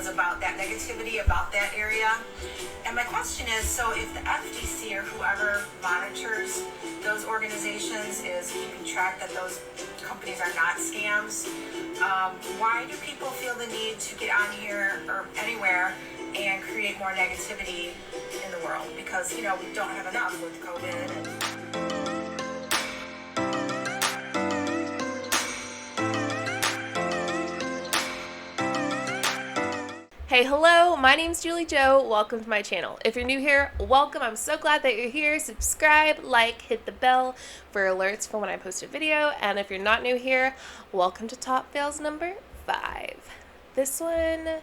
videos about that negativity about that area. And my question is, so if the FTC or whoever monitors those organizations is keeping track that those companies are not scams, why do people feel the need to get on here or anywhere and create more negativity in the world? Because, you know, we don't have enough with COVID. Hey, hello, my name's JulieJo. Welcome to my channel. If you're new here, welcome. I'm so glad that you're here. Subscribe, like, hit the bell for alerts for when I post a video. And if you're not new here, welcome to Top Fails number 5. This one,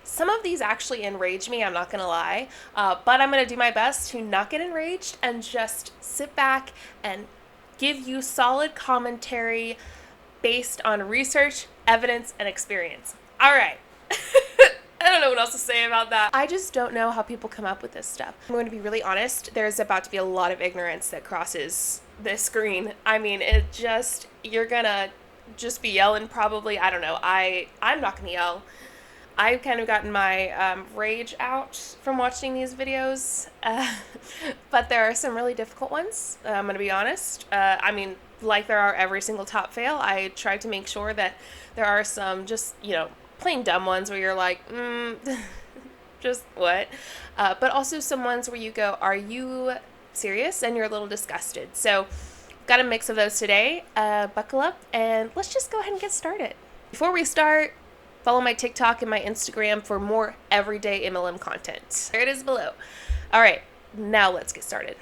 some of these actually enrage me, I'm not gonna lie, but I'm gonna do my best to not get enraged and just sit back and give you solid commentary based on research, evidence, and experience. All right. I don't know what else to say about that. I just don't know how people come up with this stuff. I'm going to be really honest. There's about to be a lot of ignorance that crosses this screen. I mean, you're gonna just be yelling probably. I don't know. I'm not gonna yell. I've kind of gotten my rage out from watching these videos, but there are some really difficult ones. I'm gonna be honest. I mean, like there are every single top fail, I tried to make sure that there are some just, you know, plain dumb ones where you're like, just what? But also some ones where you go, are you serious? And you're a little disgusted. So got a mix of those today. Buckle up and let's just go ahead and get started. Before we start, follow my TikTok and my Instagram for more everyday MLM content. There it is below. All right, now let's get started.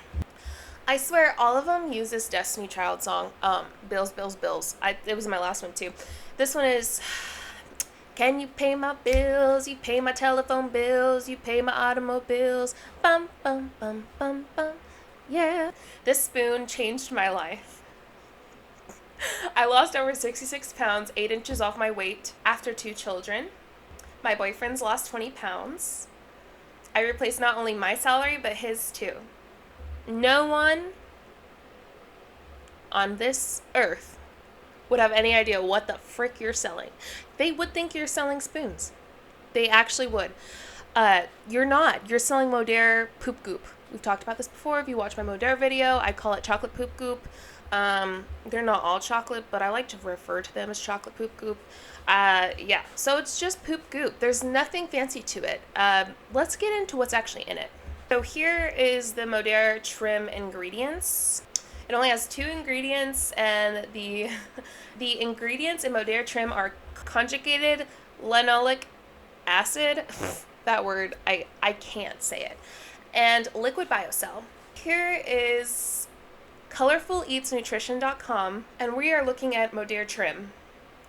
I swear all of them use this Destiny Child song, Bills, Bills, Bills. It was my last one too. This one is... Can you pay my bills? You pay my telephone bills. You pay my automobiles. Bum, bum, bum, bum, bum. Yeah. This spoon changed my life. I lost over 66 pounds, 8 inches off my weight after 2 children. My boyfriend's lost 20 pounds. I replaced not only my salary, but his too. No one on this earth would have any idea what the frick you're selling. They would think you're selling spoons. They actually would. You're not. You're selling Modere poop goop. We've talked about this before. If you watch my Modere video, I call it chocolate poop goop. They're not all chocolate, but I like to refer to them as chocolate poop goop. Yeah, so it's just poop goop. There's nothing fancy to it. Let's get into what's actually in it. So here is the Modere trim ingredients. It only has 2 ingredients, and the ingredients in Modere trim are conjugated linoleic acid. That word, I can't say it. And liquid biocell. Here is colorfuleatsnutrition.com, and we are looking at Modere trim.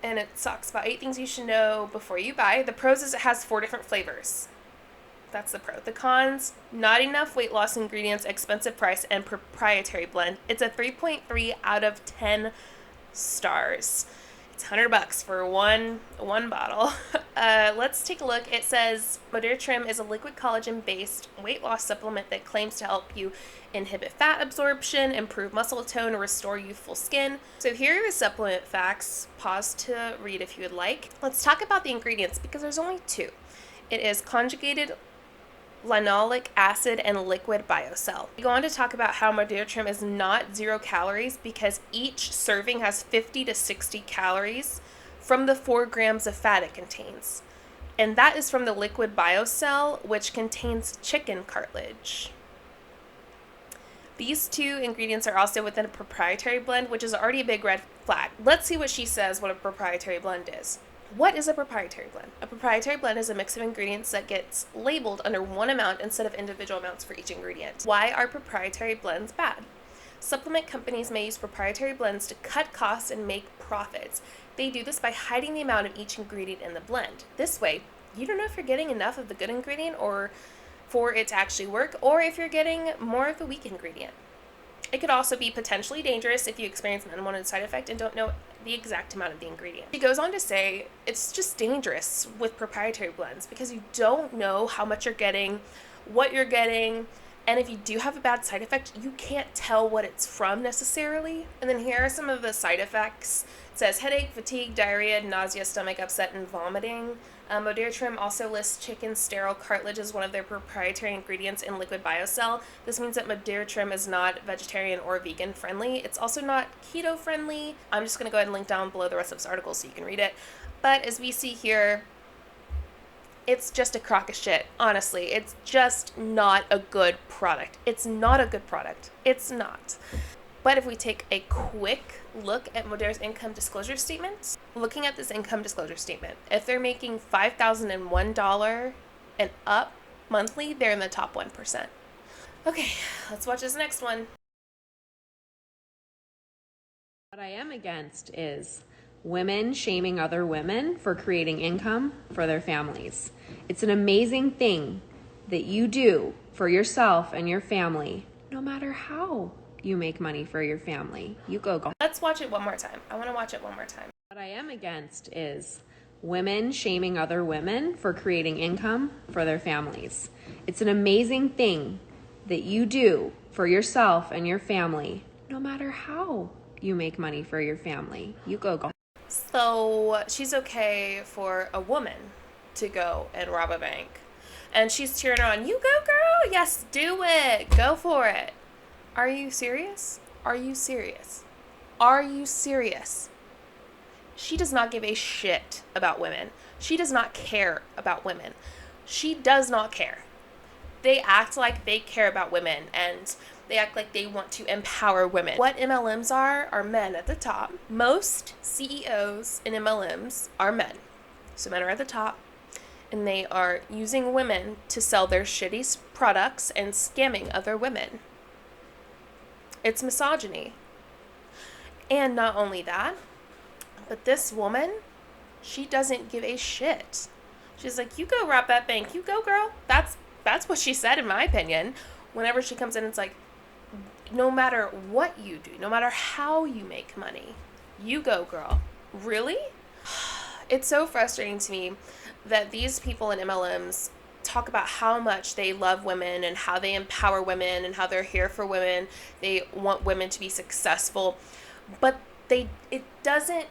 And it talks about 8 things you should know before you buy. The pros is it has 4 different flavors. That's the pro. The cons, not enough weight loss ingredients, expensive price, and proprietary blend. It's a 3.3 out of 10 stars. It's $100 for one bottle. Let's take a look. It says Modere Trim is a liquid collagen-based weight loss supplement that claims to help you inhibit fat absorption, improve muscle tone, and restore youthful skin. So here are the supplement facts. Pause to read if you would like. Let's talk about the ingredients because there's only 2. It is conjugated linoleic acid and liquid biocell. We go on to talk about how Modere Trim is not 0 calories because each serving has 50 to 60 calories from the 4 grams of fat it contains. And that is from the liquid biocell, which contains chicken cartilage. These 2 ingredients are also within a proprietary blend, which is already a big red flag. Let's see what she says what a proprietary blend is. What is a proprietary blend? A proprietary blend is a mix of ingredients that gets labeled under one amount instead of individual amounts for each ingredient. Why are proprietary blends bad? Supplement companies may use proprietary blends to cut costs and make profits. They do this by hiding the amount of each ingredient in the blend. This way, you don't know if you're getting enough of the good ingredient or for it to actually work, or if you're getting more of the weak ingredient. It could also be potentially dangerous if you experience an unwanted side effect and don't know the exact amount of the ingredient. She goes on to say it's just dangerous with proprietary blends because you don't know how much you're getting, what you're getting, and if you do have a bad side effect, you can't tell what it's from necessarily. And then here are some of the side effects. It says headache, fatigue, diarrhea, nausea, stomach upset, and vomiting. Modere Trim also lists chicken sterile cartilage as one of their proprietary ingredients in liquid biocell. This means that Modere Trim is not vegetarian or vegan friendly. It's also not keto friendly. I'm just going to go ahead and link down below the rest of this article so you can read it. But as we see here, it's just a crock of shit, honestly. It's just not a good product. It's not a good product. It's not. But if we take a quick look at Modere's income disclosure statement, looking at this income disclosure statement, if they're making $5,001 and up monthly, they're in the top 1%. Okay, let's watch this next one. What I am against is women shaming other women for creating income for their families. It's an amazing thing that you do for yourself and your family, no matter how you make money for your family. You go. Let's watch it one more time. I want to watch it one more time. What I am against is women shaming other women for creating income for their families. It's an amazing thing that you do for yourself and your family, no matter how you make money for your family. You go. So she's okay for a woman to go and rob a bank. And she's cheering her on. You go, girl. Yes, do it. Go for it. Are you serious? Are you serious? Are you serious? She does not give a shit about women. She does not care about women. She does not care. They act like they care about women, and they act like they want to empower women. What MLMs are men at the top. Most CEOs in MLMs are men. So men are at the top, and they are using women to sell their shitty products and scamming other women. It's misogyny. And not only that, but this woman, she doesn't give a shit. She's like, you go rob that bank. You go, girl. That's what she said, in my opinion. Whenever she comes in, it's like, no matter what you do, no matter how you make money, you go, girl. Really? It's so frustrating to me that these people in MLMs talk about how much they love women and how they empower women and how they're here for women. They want women to be successful. But it doesn't,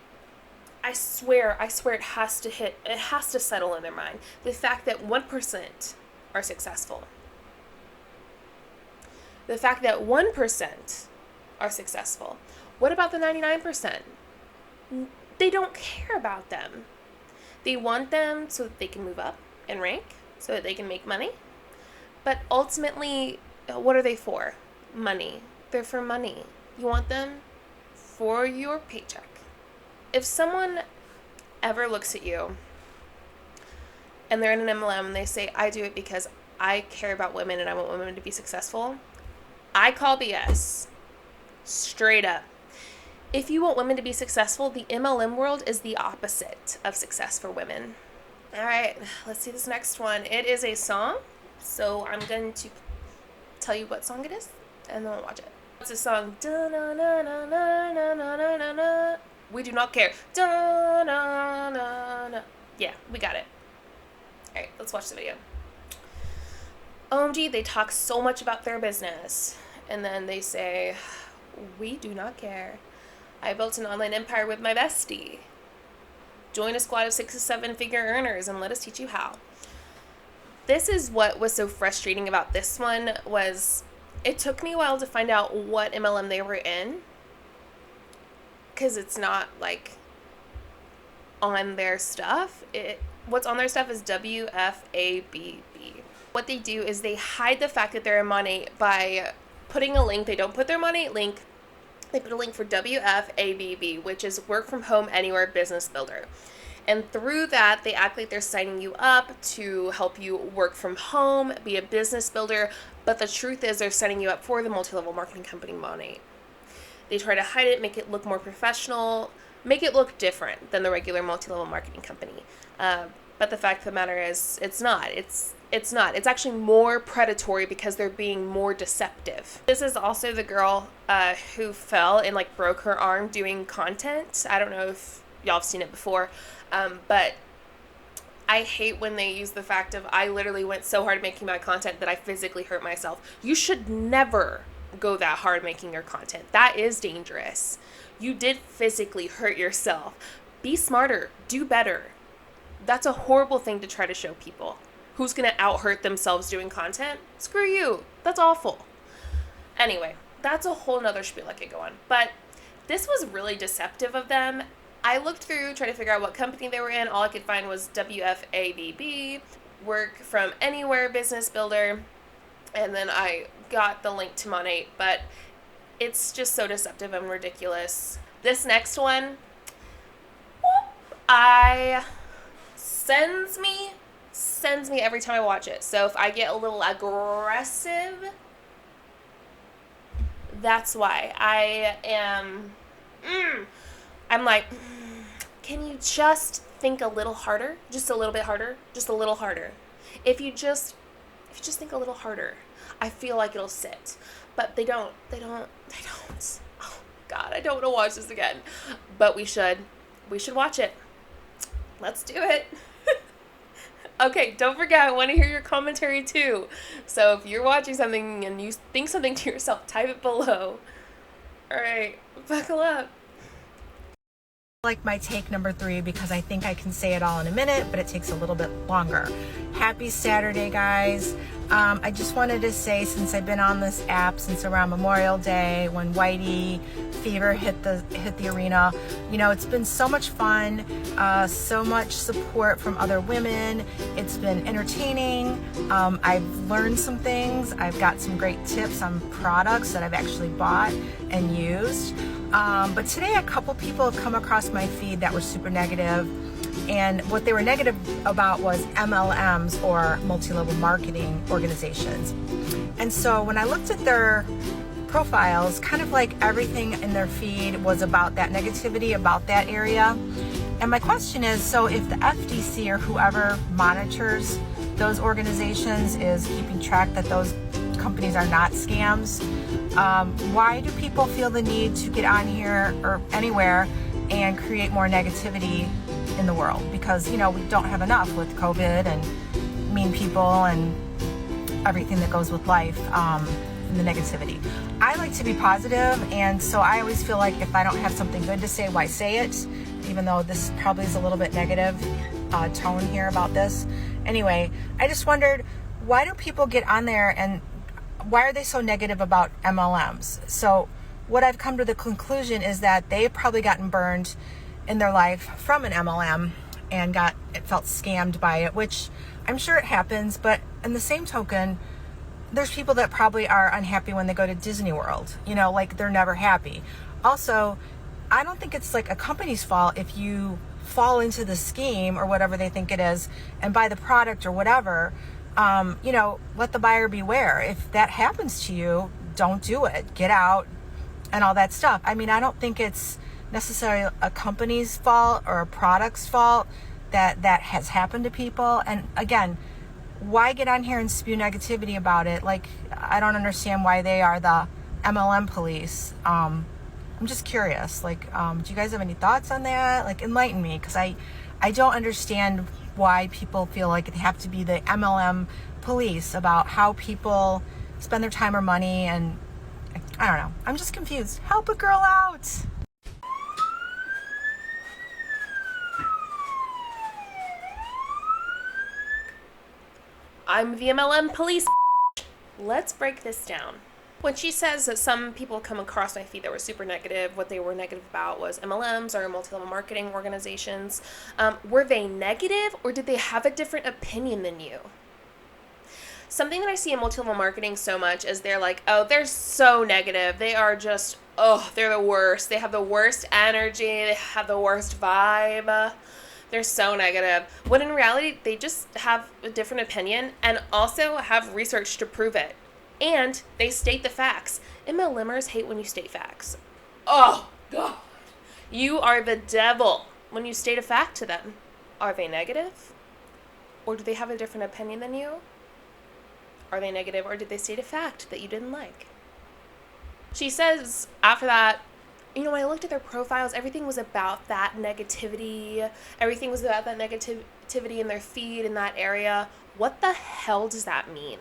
I swear it has to settle in their mind. The fact that 1% are successful. The fact that 1% are successful. What about the 99%? They don't care about them. They want them so that they can move up and rank, so that they can make money. But ultimately, what are they for? Money. They're for money. You want them for your paycheck. If someone ever looks at you and they're in an MLM and they say, I do it because I care about women and I want women to be successful, I call BS. Straight up. If you want women to be successful, the MLM world is the opposite of success for women. All right, let's see this next one. It is a song, so I'm going to tell you what song it is, and then we'll watch it. It's a song. We do not care. Yeah, we got it. All right, let's watch the video. OMG, they talk so much about their business, and then they say, we do not care. I built an online empire with my bestie. Join a squad of 6 to 7 figure earners and let us teach you how. This is what was so frustrating about this one. Was it took me a while to find out what MLM they were in, because it's not like on their stuff. What's on their stuff is WFABB. What they do is they hide the fact that they're in money by putting a link. They don't put their money link. They put a link for WFABB, which is Work From Home Anywhere Business Builder. And through that, they act like they're signing you up to help you work from home, be a business builder. But the truth is they're setting you up for the multi-level marketing company Monat. They try to hide it, make it look more professional, make it look different than the regular multi-level marketing company. But the fact of the matter is, it's not. It's not. It's actually more predatory because they're being more deceptive. This is also the girl who fell and broke her arm doing content. I don't know if y'all have seen it before, but I hate when they use the fact of, I literally went so hard making my content that I physically hurt myself. You should never go that hard making your content. That is dangerous. You did physically hurt yourself. Be smarter. Do better. That's a horrible thing to try to show people. Who's going to out-hurt themselves doing content? Screw you. That's awful. Anyway, that's a whole nother spiel I could go on. But this was really deceptive of them. I looked through, trying to figure out what company they were in. All I could find was WFABB, Work From Anywhere Business Builder. And then I got the link to Monat, but it's just so deceptive and ridiculous. This next one, sends me every time I watch it. So if I get a little aggressive, that's why. I'm like, can you just think a little harder? Just a little bit harder? Just a little harder. If you just think a little harder, I feel like it'll sit. But they don't. Oh God, I don't want to watch this again. But we should watch it. Let's do it. Okay, don't forget, I want to hear your commentary too. So if you're watching something and you think something to yourself, type it below. All right, buckle up. Like my take number 3 because I think I can say it all in a minute, but it takes a little bit longer. Happy Saturday, guys. I just wanted to say, since I've been on this app since around Memorial Day when Whitey fever hit the arena, you know, it's been so much fun, so much support from other women. It's been entertaining. I've learned some things. I've got some great tips on products that I've actually bought and used. But today a couple people have come across my feed that were super negative, and what they were negative about was MLMs, or multi-level marketing organizations. And so when I looked at their profiles, kind of like everything in their feed was about that negativity, about that area. And my question is, so if the FDC or whoever monitors those organizations is keeping track that those companies are not scams, why do people feel the need to get on here or anywhere and create more negativity in the world? Because, you know, we don't have enough with COVID and mean people and everything that goes with life, and the negativity. I like to be positive, and so I always feel like if I don't have something good to say, why say it? Even though this probably is a little bit negative tone here about this. Anyway, I just wondered, why do people get on there and why are they so negative about MLMs? So what I've come to the conclusion is that they've probably gotten burned in their life from an MLM and felt scammed by it, which I'm sure it happens, but in the same token, there's people that probably are unhappy when they go to Disney World, you know, like they're never happy. Also, I don't think it's like a company's fault if you fall into the scheme or whatever they think it is and buy the product or whatever. You know, let the buyer beware. If that happens to you, don't do it. Get out and all that stuff. I mean, I don't think it's necessarily a company's fault or a product's fault that has happened to people. And again, why get on here and spew negativity about it? Like, I don't understand why they are the MLM police. I'm just curious. Like, do you guys have any thoughts on that? Like, enlighten me, because I don't understand why people feel like they have to be the MLM police about how people spend their time or money, and I don't know. I'm just confused. Help a girl out. I'm the MLM police. Let's break this down. When she says that some people come across my feed that were super negative, what they were negative about was MLMs or multi-level marketing organizations. Were they negative, or did they have a different opinion than you? Something that I see in multi-level marketing so much is they're like, oh, they're so negative. They are just, oh, they're the worst. They have the worst energy. They have the worst vibe. They're so negative. When in reality, they just have a different opinion and also have research to prove it. And they state the facts. MLMers hate when you state facts. Oh, God. You are the devil when you state a fact to them. Are they negative? Or do they have a different opinion than you? Are they negative, or did they state a fact that you didn't like? She says after that, you know, when I looked at their profiles, everything was about that negativity. Everything was about that negativity in their feed in that area. What the hell does that mean?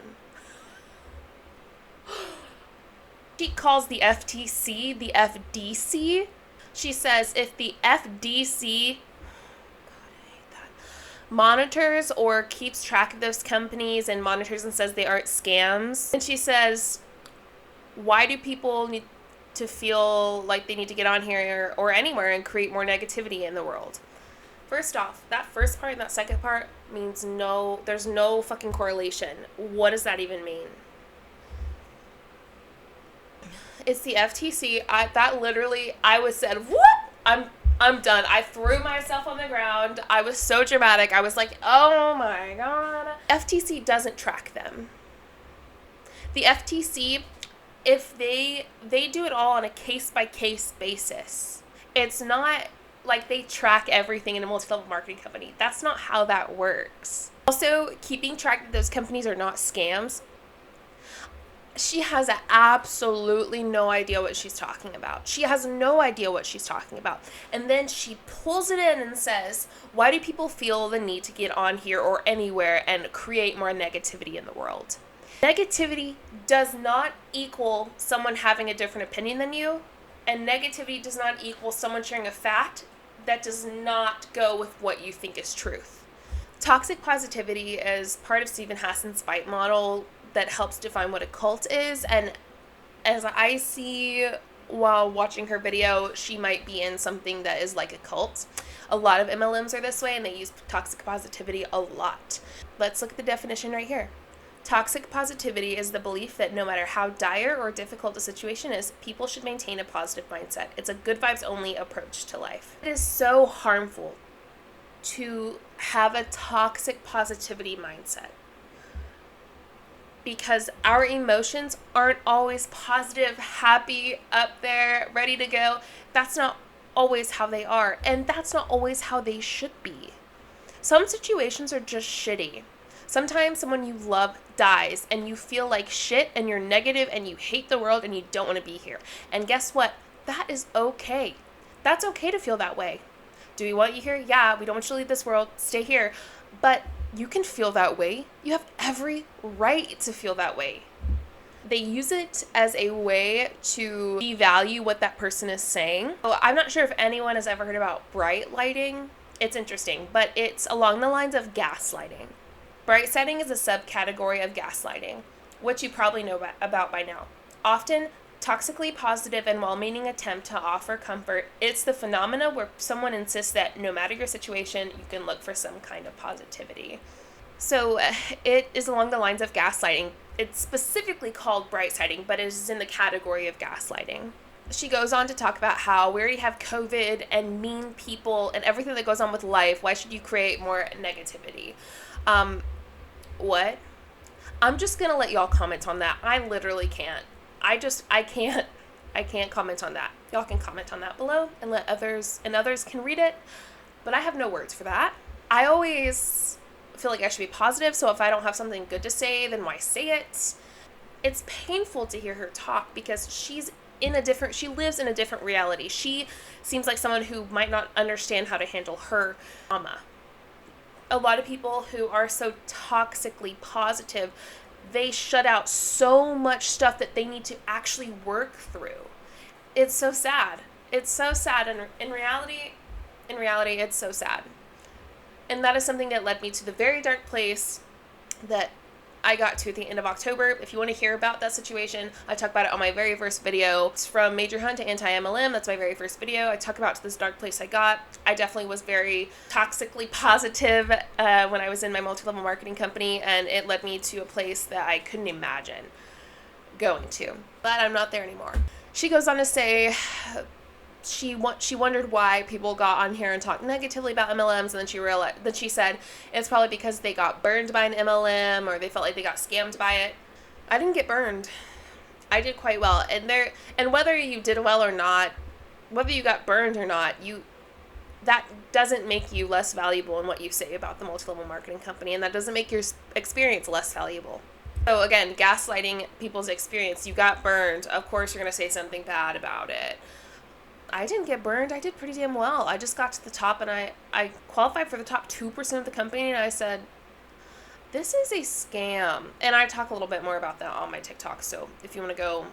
She calls the FTC the FDC. She says if the FDC, God, I hate that. monitors or keeps track of those companies and monitors and says they aren't scams. And she says, why do people need to feel like they need to get on here or anywhere and create more negativity in the world? First off, that first part and that second part means there's no fucking correlation. What does that even mean? It's the FTC. I was said, what? I'm done. I threw myself on the ground. I was so dramatic. I was like, oh my God. FTC doesn't track them. The FTC, if they do it all on a case-by-case basis. It's not like they track everything in a multi-level marketing company. That's not how that works. Also, keeping track that those companies are not scams. She has absolutely no idea what she's talking about. She has no idea what she's talking about. And then she pulls it in and says, why do people feel the need to get on here or anywhere and create more negativity in the world? Negativity does not equal someone having a different opinion than you. And negativity does not equal someone sharing a fact that does not go with what you think is truth. Toxic positivity is part of Stephen Hassan's fight model that helps define what a cult is, and as I see while watching her video, she might be in something that is like a cult. A lot of MLMs are this way, and they use toxic positivity a lot. Let's look at the definition right here. Toxic positivity is the belief that no matter how dire or difficult a situation is, people should maintain a positive mindset. It's a good vibes only approach to life. It is so harmful to have a toxic positivity mindset, because our emotions aren't always positive, happy, up there, ready to go. That's not always how they are, and that's not always how they should be. Some situations are just shitty. Sometimes someone you love dies, and you feel like shit, and you're negative, and you hate the world, and you don't want to be here. And guess what? That is okay. That's okay to feel that way. Do we want you here? Yeah, we don't want you to leave this world. Stay here. But you can feel that way. You have every right to feel that way. They use it as a way to devalue what that person is saying. Well, I'm not sure if anyone has ever heard about bright lighting. It's interesting, but it's along the lines of gaslighting. Bright lighting is a subcategory of gaslighting, which you probably know about by now. Often, toxically positive and well-meaning attempt to offer comfort. It's the phenomena where someone insists that no matter your situation, you can look for some kind of positivity. So it is along the lines of gaslighting. It's specifically called bright lighting, but it is in the category of gaslighting. She goes on to talk about how we already have COVID and mean people and everything that goes on with life. Why should you create more negativity? What? I'm just going to let y'all comment on that. I literally can't. I can't comment on that. Y'all can comment on that below and others can read it, but I have no words for that. I always feel like I should be positive, so if I don't have something good to say, then why say it? It's painful to hear her talk because she lives in a different reality. She seems like someone who might not understand how to handle her trauma. A lot of people who are so toxically positive, they shut out so much stuff that they need to actually work through. It's so sad. It's so sad. And in reality, it's so sad. And that is something that led me to the very dark place that I got to at the end of October. If you want to hear about that situation, I talk about it on my very first video. It's from Major Hunt to AntiMLM. That's my very first video. I talk about this dark place I got. I definitely was very toxically positive when I was in my multi-level marketing company, and it led me to a place that I couldn't imagine going to. But I'm not there anymore. She goes on to say she wondered why people got on here and talked negatively about MLMs, and then she said it's probably because they got burned by an MLM or they felt like they got scammed by it. I didn't get burned. I did quite well, and whether you did well or not, whether you got burned or not, that doesn't make you less valuable in what you say about the multi-level marketing company, and that doesn't make your experience less valuable. So again, gaslighting people's experience. You got burned. Of course you're going to say something bad about it. I didn't get burned. I did pretty damn well. I just got to the top, and I qualified for the top 2% of the company, and I said, this is a scam. And I talk a little bit more about that on my TikTok, so if you want to go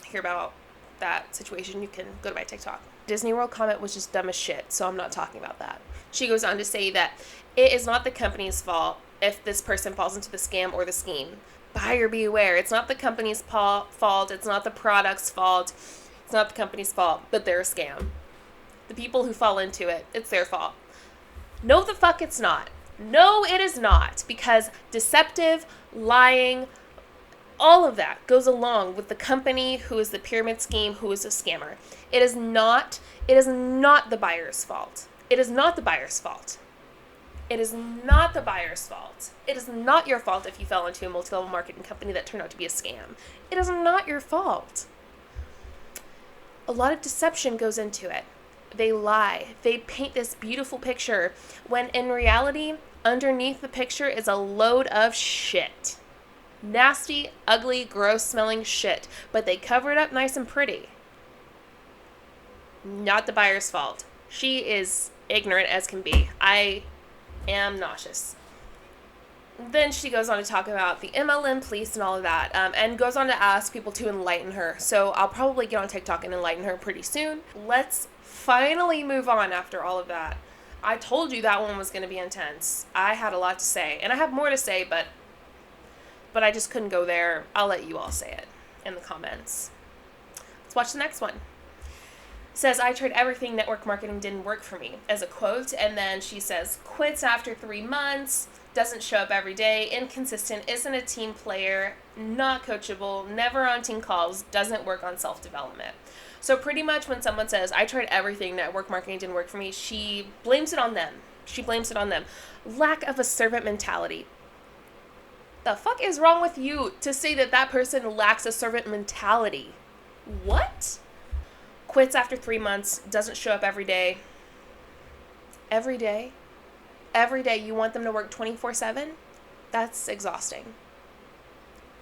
hear about that situation, you can go to my TikTok. Disney World comment was just dumb as shit, so I'm not talking about that. She goes on to say that it is not the company's fault if this person falls into the scam or the scheme. Buyer beware. It's not the company's fault. It's not the product's fault. It's not the company's fault, but they're a scam. The people who fall into it, it's their fault. No, the fuck it's not. No, it is not. Because deceptive, lying, all of that goes along with the company who is the pyramid scheme, who is a scammer. It is not the buyer's fault. It is not the buyer's fault. It is not the buyer's fault. It is not your fault if you fell into a multi-level marketing company that turned out to be a scam. It is not your fault. A lot of deception goes into it. They lie. They paint this beautiful picture when in reality, underneath the picture is a load of shit. Nasty, ugly, gross smelling shit. But they cover it up nice and pretty. Not the buyer's fault. She is ignorant as can be. I am nauseous. Then she goes on to talk about the MLM police and all of that, and goes on to ask people to enlighten her. So I'll probably get on TikTok and enlighten her pretty soon. Let's finally move on after all of that. I told you that one was going to be intense. I had a lot to say, and I have more to say, but I just couldn't go there. I'll let you all say it in the comments. Let's watch the next one. Says, I tried everything, network marketing didn't work for me, as a quote. And then she says, quits after 3 months, doesn't show up every day, inconsistent, isn't a team player, not coachable, never on team calls, doesn't work on self-development. So pretty much when someone says, I tried everything, network marketing didn't work for me, she blames it on them. She blames it on them. Lack of a servant mentality. The fuck is wrong with you to say that that person lacks a servant mentality? What? Quits after 3 months, doesn't show up every day. Every day? Every day you want them to work 24/7? That's exhausting.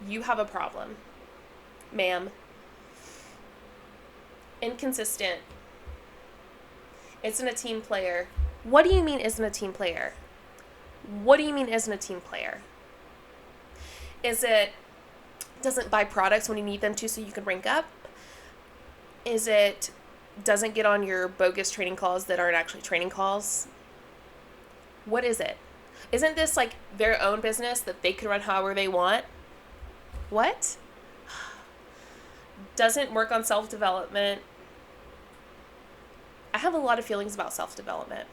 You have a problem, ma'am. Inconsistent. Isn't a team player. What do you mean isn't a team player? What do you mean isn't a team player? Is it doesn't buy products when you need them to so you can rank up? Is it doesn't get on your bogus training calls that aren't actually training calls? What is it? Isn't this like their own business that they can run however they want? What? Doesn't work on self-development. I have a lot of feelings about self-development.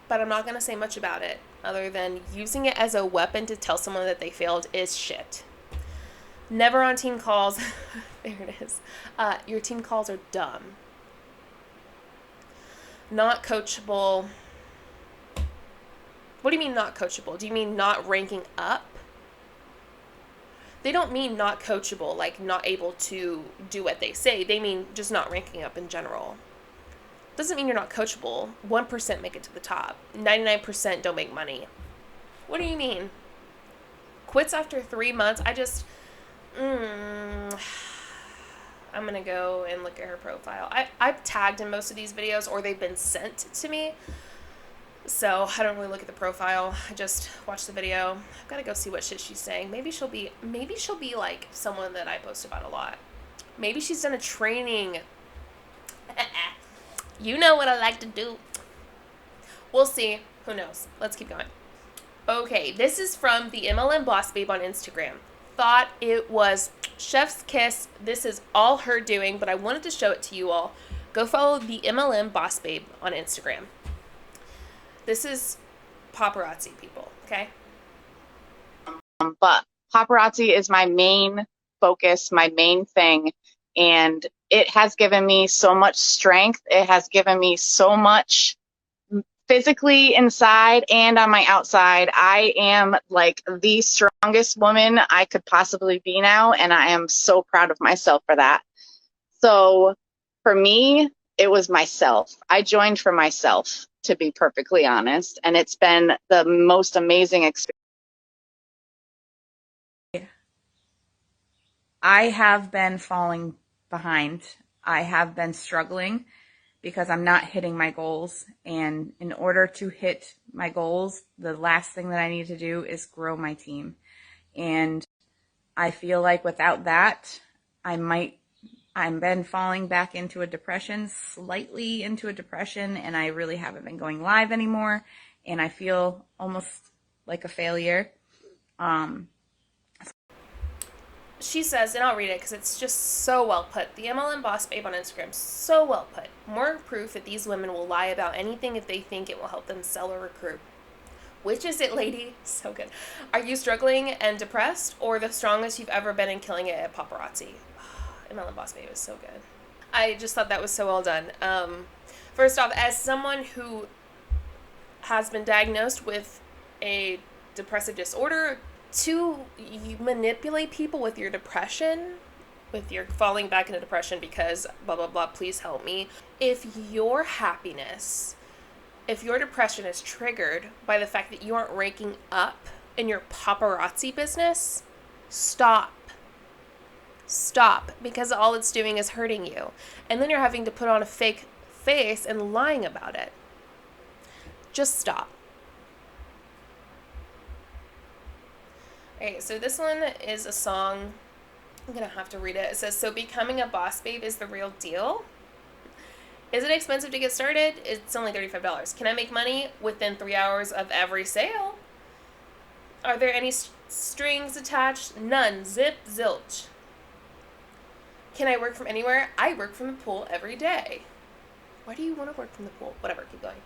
But I'm not going to say much about it other than using it as a weapon to tell someone that they failed is shit. Never on team calls. There it is. Your team calls are dumb. Not coachable. What do you mean not coachable? Do you mean not ranking up? They don't mean not coachable, like not able to do what they say. They mean just not ranking up in general. Doesn't mean you're not coachable. 1% make it to the top. 99% don't make money. What do you mean? Quits after 3 months? I'm going to go and look at her profile. I've tagged in most of these videos, or they've been sent to me. So I don't really look at the profile. I just watch the video. I've got to go see what shit she's saying. Maybe she'll be like someone that I post about a lot. Maybe she's done a training. You know what I like to do. We'll see. Who knows? Let's keep going. Okay, this is from the MLM Boss Babe on Instagram. Thought it was chef's kiss. This is all her doing, but I wanted to show it to you all. Go follow the MLM Boss Babe on Instagram. This is paparazzi, people, okay? But paparazzi is my main focus, my main thing, and it has given me so much strength. It has given me so much physically inside and on my outside. I am like the strongest woman I could possibly be now, and I am so proud of myself for that. So for me, it was myself. I joined for myself, to be perfectly honest, and it's been the most amazing experience. I have been falling behind. I have been struggling because I'm not hitting my goals. And in order to hit my goals, the last thing that I need to do is grow my team. And I feel like without that, I might I've been falling back into a depression, slightly into a depression, and I really haven't been going live anymore, and I feel almost like a failure. She says, and I'll read it because it's just so well put. The MLM Boss Babe on Instagram, so well put. More proof that these women will lie about anything if they think it will help them sell or recruit. Which is it, lady? So good. Are you struggling and depressed, or the strongest you've ever been and killing it at Paparazzi? MLM Boss Babe is so good. I just thought that was so well done. First off, as someone who has been diagnosed with a depressive disorder, to you manipulate people with your depression, with your falling back into depression because blah, blah, blah, please help me. If your happiness, if your depression is triggered by the fact that you aren't ranking up in your paparazzi business, stop. Stop, because all it's doing is hurting you. And then you're having to put on a fake face and lying about it. Just stop. Okay, so this one is a song. I'm going to have to read it. It says, so becoming a boss babe is the real deal. Is it expensive to get started? It's only $35. Can I make money within 3 hours of every sale? Are there any strings attached? None. Zip, zilch. Can I work from anywhere? I work from the pool every day. Why do you want to work from the pool? Whatever, keep going.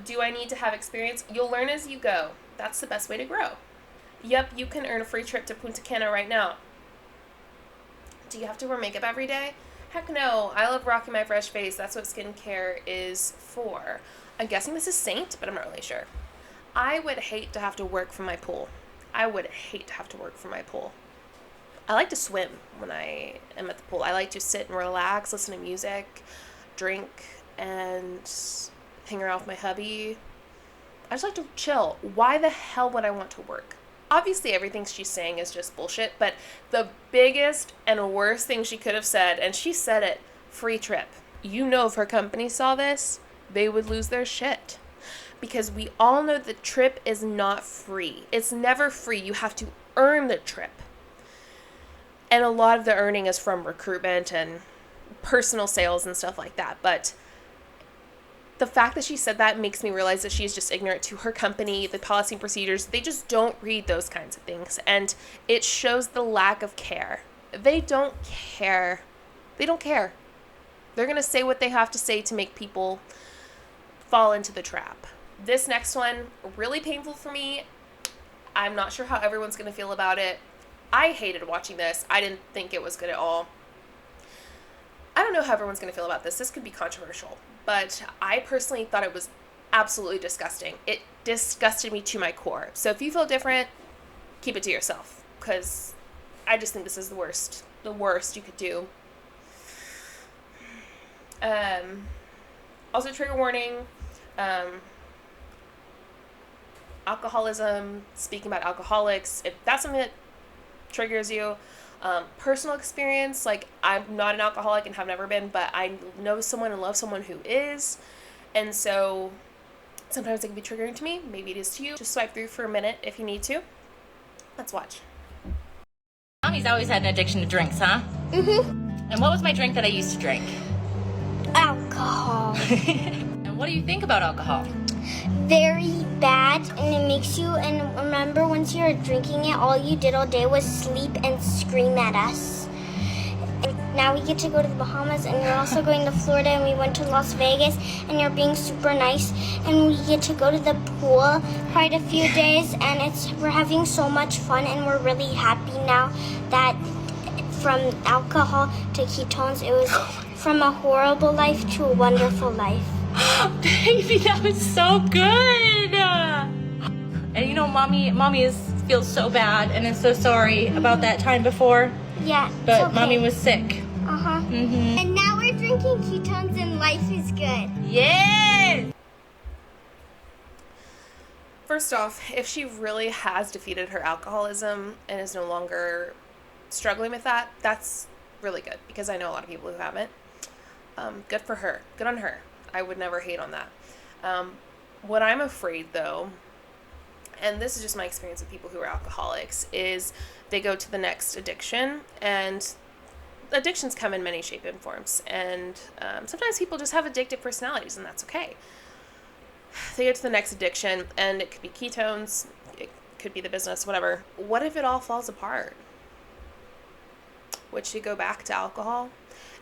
Do I need to have experience? You'll learn as you go. That's the best way to grow. Yep, you can earn a free trip to Punta Cana right now. Do you have to wear makeup every day? Heck no. I love rocking my fresh face. That's what skincare is for. I'm guessing this is Saint, but I'm not really sure. I would hate to have to work from my pool. I would hate to have to work from my pool. I like to swim when I am at the pool. I like to sit and relax, listen to music, drink, and hang around with my hubby. I just like to chill. Why the hell would I want to work? Obviously, everything she's saying is just bullshit, but the biggest and worst thing she could have said, and she said it, free trip. You know, if her company saw this, they would lose their shit. Because we all know the trip is not free. It's never free. You have to earn the trip. And a lot of the earning is from recruitment and personal sales and stuff like that. But the fact that she said that makes me realize that she's just ignorant to her company, the policy and procedures. They just don't read those kinds of things. And it shows the lack of care. They don't care. They don't care. They're going to say what they have to say to make people fall into the trap. This next one, really painful for me. I'm not sure how everyone's going to feel about it. I hated watching this. I didn't think it was good at all. I don't know how everyone's going to feel about this. This could be controversial. But I personally thought it was absolutely disgusting. It disgusted me to my core. So if you feel different, keep it to yourself. Because I just think this is the worst. The worst you could do. Also, trigger warning. Alcoholism. Speaking about alcoholics. If that's something that triggers you. Personal experience, like I'm not an alcoholic and have never been, but I know someone and love someone who is, and so sometimes it can be triggering to me. Maybe it is to you. Just swipe through for a minute if you need to. Let's watch. Mommy's always had an addiction to drinks, huh? Mm-hmm. And what was my drink that I used to drink? Alcohol. And what do you think about alcohol? Very bad, and it makes you, and remember once you were drinking it, all you did all day was sleep and scream at us. And now we get to go to the Bahamas, and we're also going to Florida, and we went to Las Vegas, and you're being super nice, and we get to go to the pool quite a few days, and we're having so much fun, and we're really happy now that from alcohol to ketones, it was from a horrible life to a wonderful life. Baby, that was so good. And you know, mommy feels so bad and is so sorry about that time before. Yeah, but okay. Mommy was sick. Mm-hmm. And now we're drinking ketones and life is good. Yes. First off, if she really has defeated her alcoholism and is no longer struggling with that, that's really good, because I know a lot of people who haven't. Good for her. Good on her. I would never hate on that. What I'm afraid, though, and this is just my experience with people who are alcoholics, is they go to the next addiction, and addictions come in many shape and forms, and sometimes people just have addictive personalities, and that's okay. They get to the next addiction, and it could be ketones, it could be the business, whatever. What if it all falls apart? Would she go back to alcohol?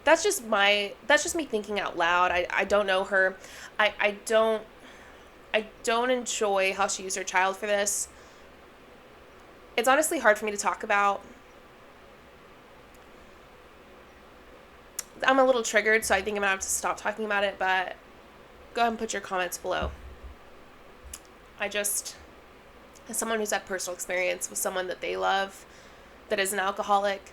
That's just me thinking out loud. I don't know her. I don't enjoy how she used her child for this. It's honestly hard for me to talk about. I'm a little triggered, so I think I'm gonna have to stop talking about it, but go ahead and put your comments below. As someone who's had personal experience with someone that they love that is an alcoholic,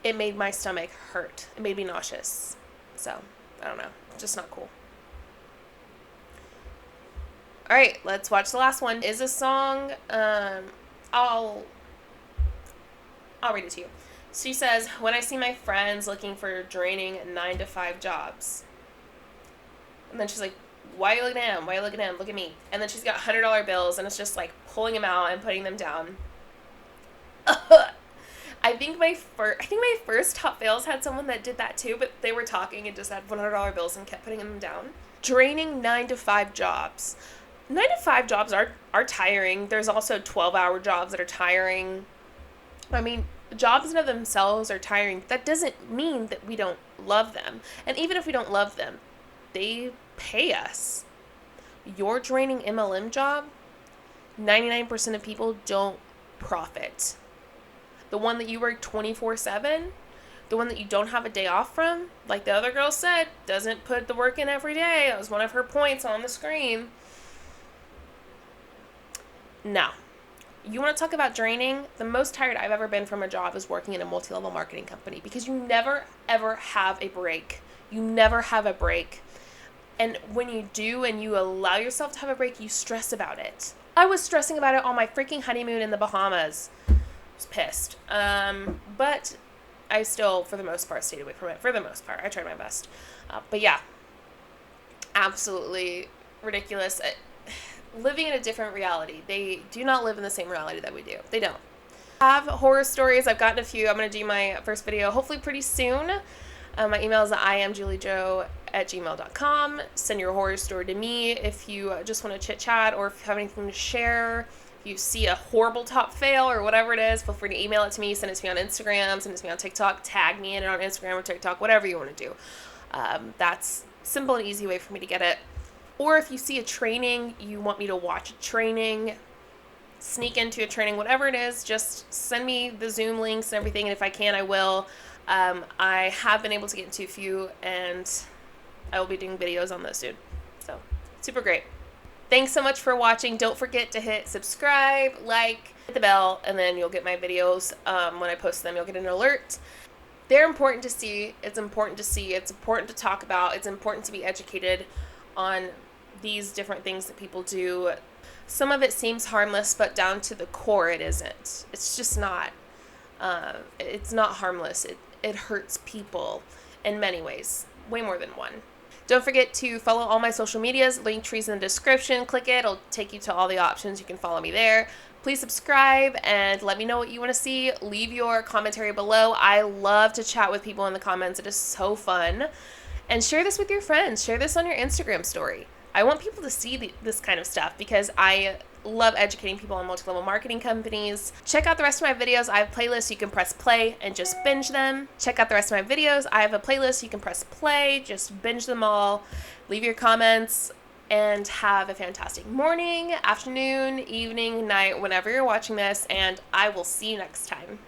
it made my stomach hurt. It made me nauseous. So, I don't know. Just not cool. Alright, let's watch the last one. Is a song, I'll read it to you. She says, when I see my friends looking for draining 9-to-5 jobs. And then she's like, why are you looking at him? Why are you looking at him? Look at me. And then she's got $100 bills, and it's just like pulling them out and putting them down. I think my first top fails had someone that did that too, but they were talking and just had $100 bills and kept putting them down. Draining 9-to-5 jobs. 9-to-5 jobs are tiring. There's also 12-hour jobs that are tiring. I mean, jobs in of themselves are tiring. That doesn't mean that we don't love them. And even if we don't love them, they pay us. Your draining MLM job, 99% of people don't profit. The one that you work 24/7, the one that you don't have a day off from, like the other girl said, doesn't put the work in every day. That was one of her points on the screen. Now, you want to talk about draining? The most tired I've ever been from a job is working in a multi-level marketing company, because you never, ever have a break. You never have a break. And when you do and you allow yourself to have a break, you stress about it. I was stressing about it on my freaking honeymoon in the Bahamas. I was pissed. But I still, for the most part, stayed away from it. For the most part, I tried my best. But yeah, absolutely ridiculous. Living in a different reality. They do not live in the same reality that we do. They don't. I have horror stories. I've gotten a few. I'm going to do my first video hopefully pretty soon. My email is iamjuliejo@gmail.com. Send your horror story to me if you just want to chit chat, or if you have anything to share. If you see a horrible top fail or whatever it is, feel free to email it to me. Send it to me on Instagram. Send it to me on TikTok. Tag me in it on Instagram or TikTok. Whatever you want to do. That's simple and easy way for me to get it. Or if you see a training, you want me to watch a training, sneak into a training, whatever it is, just send me the Zoom links and everything, and if I can, I will. I have been able to get into a few, and I will be doing videos on those soon. So, super great. Thanks so much for watching. Don't forget to hit subscribe, like, hit the bell, and then you'll get my videos. When I post them, you'll get an alert. They're important to see. It's important to see. It's important to talk about. It's important to be educated on these different things that people do. Some of it seems harmless, but down to the core, it isn't. It's just not. It's not harmless. It hurts people in many ways, way more than one. Don't forget to follow all my social medias. Link trees in the description. Click it. It'll take you to all the options. You can follow me there. Please subscribe and let me know what you want to see. Leave your commentary below. I love to chat with people in the comments. It is so fun. And share this with your friends. Share this on your Instagram story. I want people to see this kind of stuff because I love educating people on multi-level marketing companies. Check out the rest of my videos. I have playlists. You can press play and just binge them. Check out the rest of my videos. I have a playlist. You can press play, just binge them all. Leave your comments and have a fantastic morning, afternoon, evening, night, whenever you're watching this, and I will see you next time.